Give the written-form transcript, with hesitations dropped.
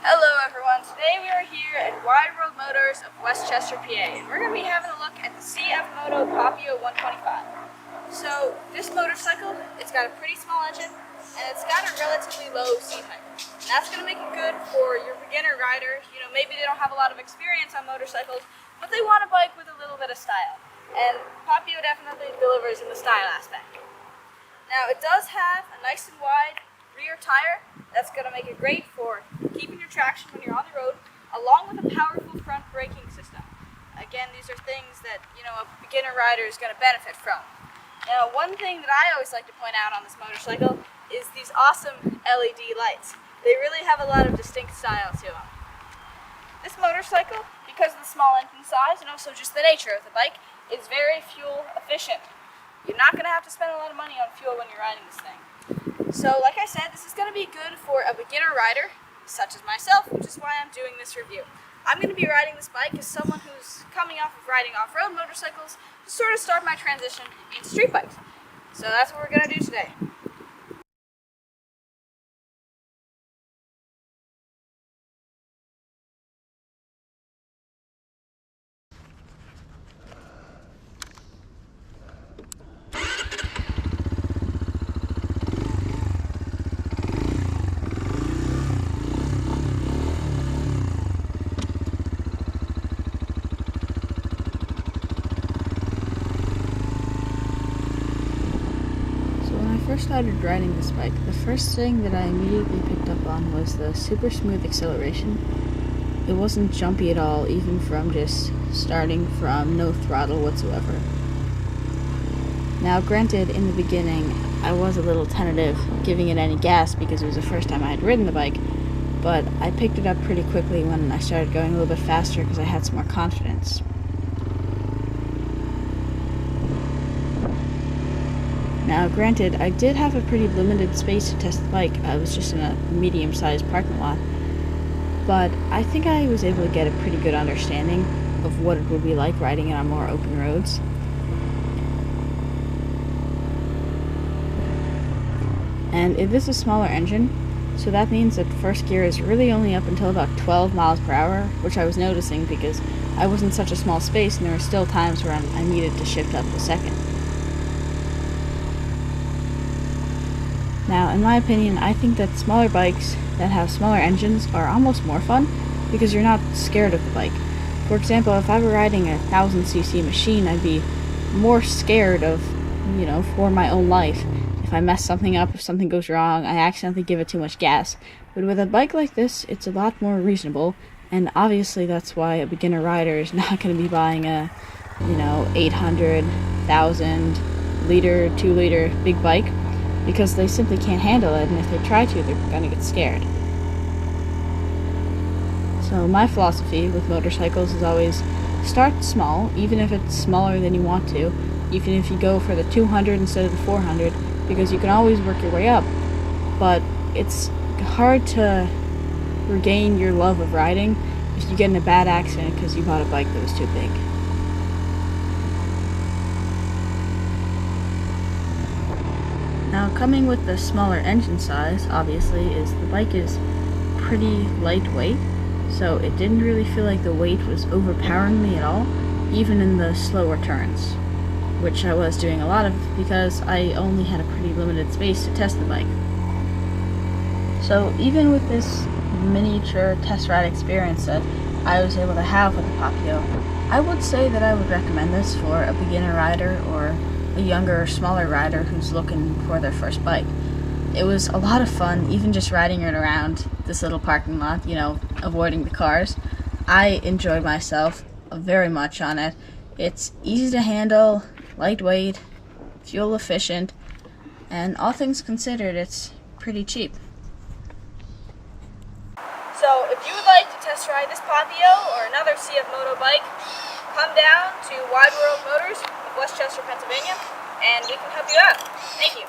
Hello everyone, today we are here at Wide World Motors of Westchester, PA, and we're going to be having a look at the CFMOTO Papio 125. So this motorcycle, it's got a pretty small engine and it's got a relatively low seat height. And that's going to make it good for your beginner rider. You know, maybe they don't have a lot of experience on motorcycles, but they want a bike with a little bit of style. And Papio definitely delivers in the style aspect. Now it does have a nice and wide rear tire. That's going to make it great for keeping your traction when you're on the road, along with a powerful front braking system. Again, these are things that, you know, a beginner rider is going to benefit from. Now, one thing that I always like to point out on this motorcycle is these awesome LED lights. They really have a lot of distinct style to them. This motorcycle, because of the small engine size and also just the nature of the bike, is very fuel efficient. You're not going to have to spend a lot of money on fuel when you're riding this thing. So, like I said, this is going to be good for a beginner rider, such as myself, which is why I'm doing this review. I'm going to be riding this bike as someone who's coming off of riding off-road motorcycles to sort of start my transition into street bikes. So that's what we're going to do today. When I first started riding this bike, the first thing that I immediately picked up on was the super smooth acceleration. It wasn't jumpy at all, even from just starting from no throttle whatsoever. Now granted, in the beginning I was a little tentative giving it any gas because it was the first time I had ridden the bike, but I picked it up pretty quickly when I started going a little bit faster because I had some more confidence. Now, granted, I did have a pretty limited space to test the bike. I was just in a medium-sized parking lot. But I think I was able to get a pretty good understanding of what it would be like riding it on more open roads. And it is a smaller engine, so that means that first gear is really only up until about 12 miles per hour, which I was noticing because I was in such a small space and there were still times where I needed to shift up to second. Now, in my opinion, I think that smaller bikes that have smaller engines are almost more fun because you're not scared of the bike. For example, if I were riding a 1000cc machine, I'd be more scared of, for my own life. If I mess something up, if something goes wrong, I accidentally give it too much gas. But with a bike like this, it's a lot more reasonable, and obviously that's why a beginner rider is not going to be buying a, 800,000 liter, 2-liter big bike, because they simply can't handle it, and if they try to, they're gonna get scared. So my philosophy with motorcycles is always start small, even if it's smaller than you want to, even if you go for the 200 instead of the 400, because you can always work your way up. But it's hard to regain your love of riding if you get in a bad accident because you bought a bike that was too big. Now, coming with the smaller engine size, obviously, is the bike is pretty lightweight, so it didn't really feel like the weight was overpowering me at all, even in the slower turns, which I was doing a lot of because I only had a pretty limited space to test the bike. So even with this miniature test ride experience that I was able to have with the Papio, I would say that I would recommend this for a beginner rider or a younger or smaller rider who's looking for their first bike. It was a lot of fun, even just riding it around this little parking lot, avoiding the cars. I enjoyed myself very much on it. It's easy to handle, lightweight, fuel efficient, and all things considered, it's pretty cheap. So if you would like to test ride this Papio or another CFMOTO bike, come down to Wide World Motors of Westchester, Pennsylvania, and we can help you out. Thank you.